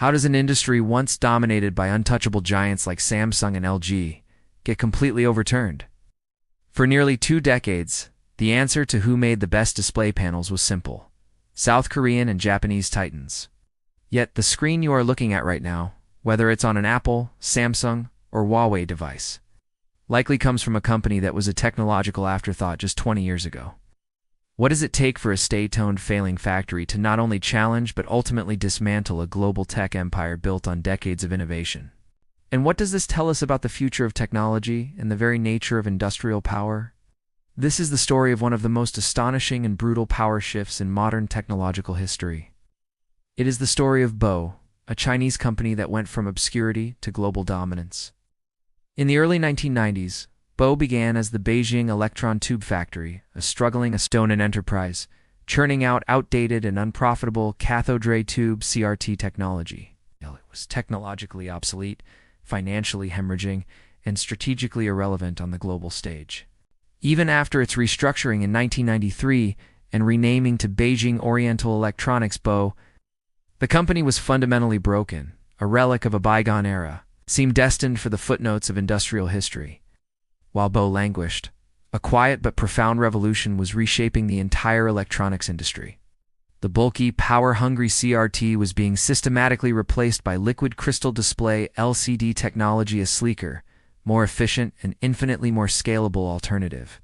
How does an industry once dominated by untouchable giants like Samsung and LG get completely overturned? For nearly 2 decades, the answer to who made the best display panels was simple: South Korean and Japanese titans. Yet the screen you are looking at right now, whether it's on an Apple, Samsung, or Huawei device, likely comes from a company that was a technological afterthought just 20 years ago. What does it take for a stay-toned failing factory to not only challenge but ultimately dismantle a global tech empire built on decades of innovation? And what does this tell us about the future of technology and the very nature of industrial power? This is the story of one of the most astonishing and brutal power shifts in modern technological history. It is the story of BOE, a Chinese company that went from obscurity to global dominance. In the early 1990s, BOE began as the Beijing Electron Tube Factory, a struggling Estonian enterprise, churning out outdated and unprofitable cathode ray tube CRT technology. It was technologically obsolete, financially hemorrhaging, and strategically irrelevant on the global stage. Even after its restructuring in 1993 and renaming to Beijing Oriental Electronics BOE, the company was fundamentally broken, a relic of a bygone era, seemed destined for the footnotes of industrial history. While BOE languished, a quiet but profound revolution was reshaping the entire electronics industry. The bulky, power-hungry CRT was being systematically replaced by liquid crystal display LCD technology, a sleeker, more efficient, and infinitely more scalable alternative.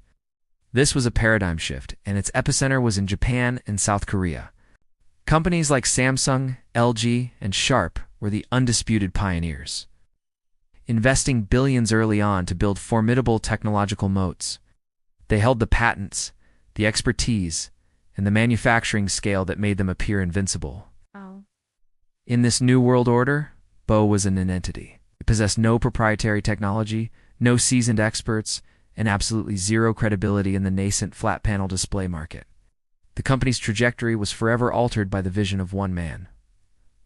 This was a paradigm shift, and its epicenter was in Japan and South Korea. Companies like Samsung, LG, and Sharp were the undisputed pioneers, investing billions early on to build formidable technological moats. They held the patents, the expertise, and the manufacturing scale that made them appear invincible. In this new world order, BOE was an entity. It possessed no proprietary technology, no seasoned experts, and absolutely zero credibility in the nascent flat panel display market. The company's trajectory was forever altered by the vision of one man,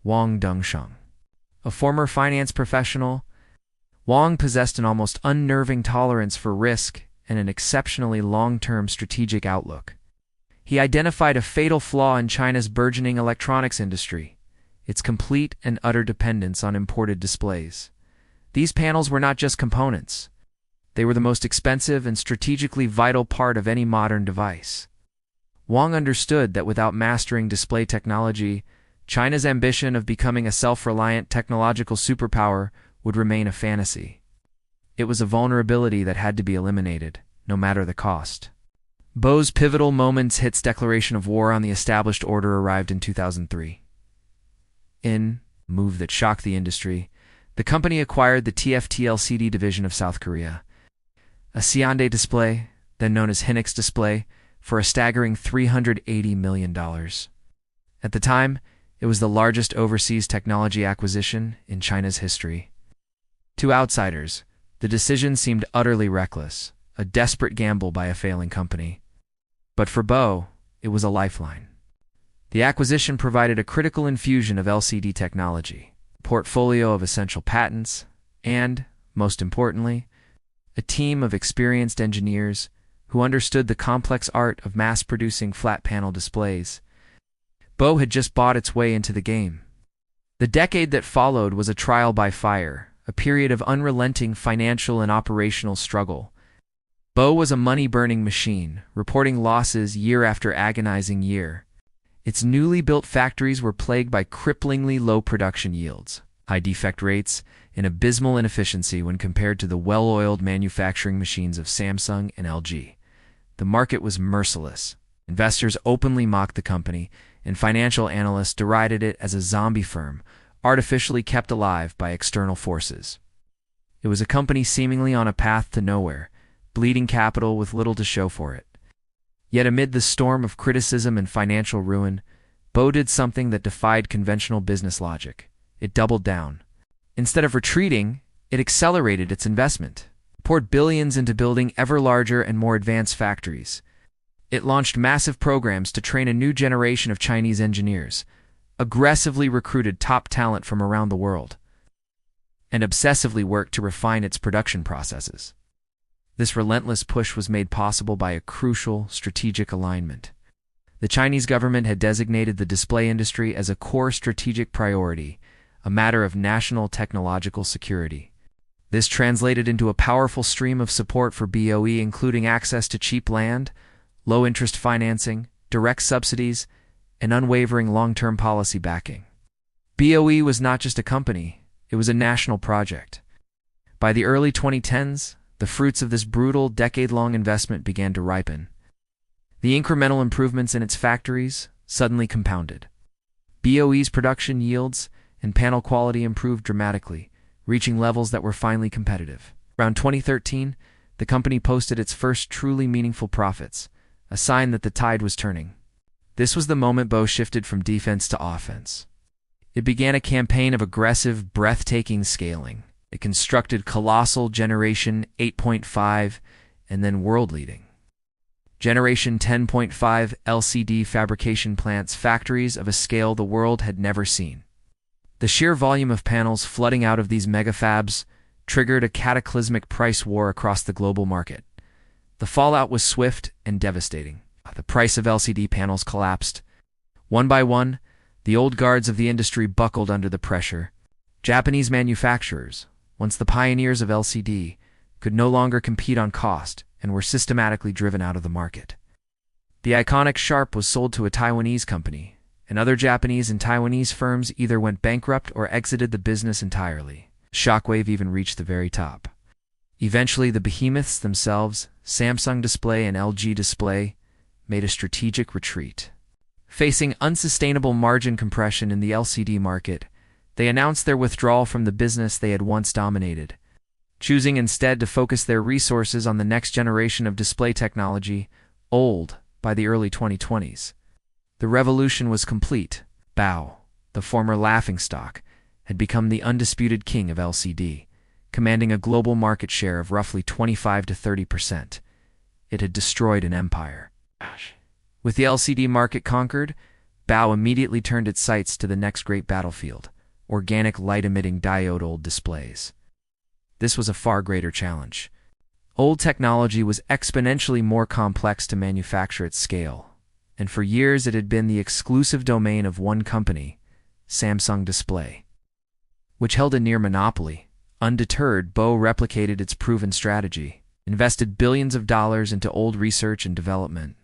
Wang Dongsheng. A former finance professional, Wang possessed an almost unnerving tolerance for risk and an exceptionally long-term strategic outlook. He identified a fatal flaw in China's burgeoning electronics industry: its complete and utter dependence on imported displays. These panels were not just components. They were the most expensive and strategically vital part of any modern device. Wang understood that without mastering display technology, China's ambition of becoming a self-reliant technological superpower would remain a fantasy. It was a vulnerability that had to be eliminated, no matter the cost. BOE's pivotal moments hits declaration of war on the established order arrived in 2003. In a move that shocked the industry, the company acquired the TFT LCD division of South Korea, a Hyundai Display, then known as Hynix Display, for a staggering $380 million. At the time, it was the largest overseas technology acquisition in China's history. To outsiders, the decision seemed utterly reckless, a desperate gamble by a failing company. But for BOE, it was a lifeline. The acquisition provided a critical infusion of LCD technology, a portfolio of essential patents, and, most importantly, a team of experienced engineers who understood the complex art of mass-producing flat-panel displays. BOE had just bought its way into the game. The decade that followed was a trial by fire, a period of unrelenting financial and operational struggle. BOE was a money-burning machine, reporting losses year after agonizing year. Its newly built factories were plagued by cripplingly low production yields, high defect rates, and abysmal inefficiency when compared to the well-oiled manufacturing machines of Samsung and LG. The market was merciless. Investors openly mocked the company, and financial analysts derided it as a zombie firm, artificially kept alive by external forces. It was a company seemingly on a path to nowhere, bleeding capital with little to show for it. Yet amid the storm of criticism and financial ruin, BOE did something that defied conventional business logic. It doubled down. Instead of retreating, it accelerated its investment, poured billions into building ever larger and more advanced factories. It launched massive programs to train a new generation of Chinese engineers, aggressively recruited top talent from around the world, and obsessively worked to refine its production processes. This relentless push was made possible by a crucial strategic alignment. The Chinese government had designated the display industry as a core strategic priority, a matter of national technological security. This translated into a powerful stream of support for BOE, including access to cheap land, low-interest financing, direct subsidies, and unwavering long-term policy backing. BOE was not just a company, it was a national project. By the early 2010s, the fruits of this brutal, decade-long investment began to ripen. The incremental improvements in its factories suddenly compounded. BOE's production yields and panel quality improved dramatically, reaching levels that were finally competitive. Around 2013, the company posted its first truly meaningful profits, a sign that the tide was turning. This was the moment BOE shifted from defense to offense. It began a campaign of aggressive, breathtaking scaling. It constructed colossal Generation 8.5 and then world-leading Generation 10.5 LCD fabrication plants, factories of a scale the world had never seen. The sheer volume of panels flooding out of these megafabs triggered a cataclysmic price war across the global market. The fallout was swift and devastating. The price of LCD panels collapsed. One by one, the old guards of the industry buckled under the pressure. Japanese manufacturers, once the pioneers of LCD, could no longer compete on cost and were systematically driven out of the market. The iconic Sharp was sold to a Taiwanese company, and other Japanese and Taiwanese firms either went bankrupt or exited the business entirely. Shockwave even reached the very top. Eventually, the behemoths themselves, Samsung Display and LG Display, made a strategic retreat. Facing unsustainable margin compression in the LCD market, they announced their withdrawal from the business they had once dominated, choosing instead to focus their resources on the next generation of display technology, OLED, by the early 2020s. The revolution was complete. BOE, the former laughingstock, had become the undisputed king of LCD, commanding a global market share of roughly 25 to 30%. It had destroyed an empire. With the LCD market conquered, BOE immediately turned its sights to the next great battlefield: organic light-emitting diode OLED displays. This was a far greater challenge. OLED technology was exponentially more complex to manufacture at scale, and for years it had been the exclusive domain of one company, Samsung Display, which held a near monopoly. Undeterred, BOE replicated its proven strategy, invested billions of dollars into OLED research and development,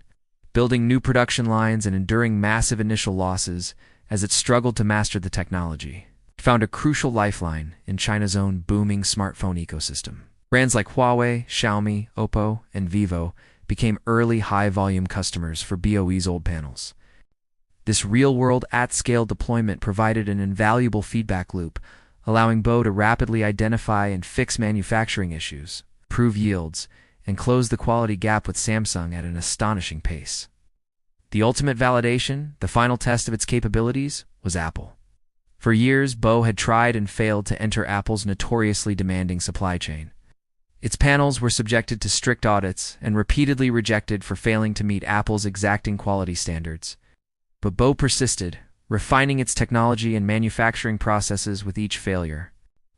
building new production lines and enduring massive initial losses as it struggled to master the technology. It found a crucial lifeline in China's own booming smartphone ecosystem. Brands like Huawei, Xiaomi, Oppo, and Vivo became early high-volume customers for BOE's OLED panels. This real-world, at-scale deployment provided an invaluable feedback loop, allowing BOE to rapidly identify and fix manufacturing issues, improve yields, and close the quality gap with Samsung at an astonishing pace. The ultimate validation, the final test of its capabilities, was Apple. For years, BOE had tried and failed to enter Apple's notoriously demanding supply chain. Its panels were subjected to strict audits and repeatedly rejected for failing to meet Apple's exacting quality standards. But BOE persisted, refining its technology and manufacturing processes with each failure.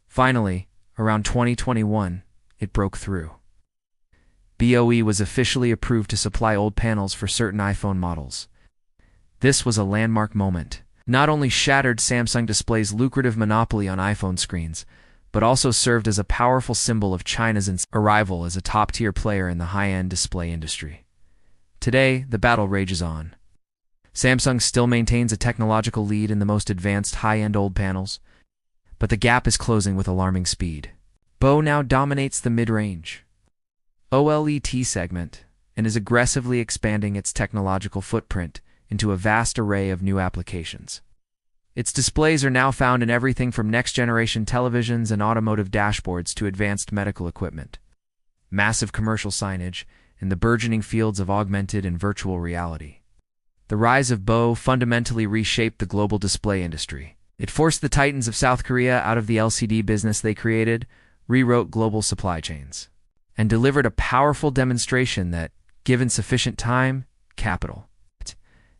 Finally, around 2021, it broke through. BOE was officially approved to supply OLED panels for certain iPhone models. This was a landmark moment. Not only shattered Samsung Display's lucrative monopoly on iPhone screens, but also served as a powerful symbol of China's arrival as a top-tier player in the high-end display industry. Today, the battle rages on. Samsung still maintains a technological lead in the most advanced high-end OLED panels, but the gap is closing with alarming speed. BOE now dominates the mid-range OLED segment and is aggressively expanding its technological footprint into a vast array of new applications. Its displays are now found in everything from next-generation televisions and automotive dashboards to advanced medical equipment, massive commercial signage, and the burgeoning fields of augmented and virtual reality. The rise of BOE fundamentally reshaped the global display industry. It forced the titans of South Korea out of the LCD business they created, rewrote global supply chains, and delivered a powerful demonstration that, given sufficient time, capital,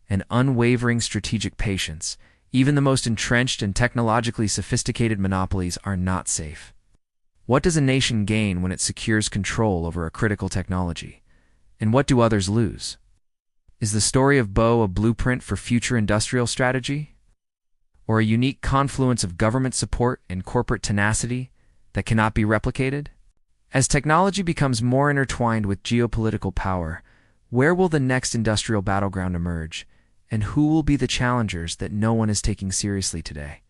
and unwavering strategic patience, even the most entrenched and technologically sophisticated monopolies are not safe. What does a nation gain when it secures control over a critical technology? And what do others lose? Is the story of BOE a blueprint for future industrial strategy? or a unique confluence of government support and corporate tenacity that cannot be replicated? As technology becomes more intertwined with geopolitical power, where will the next industrial battleground emerge, and who will be the challengers that no one is taking seriously today?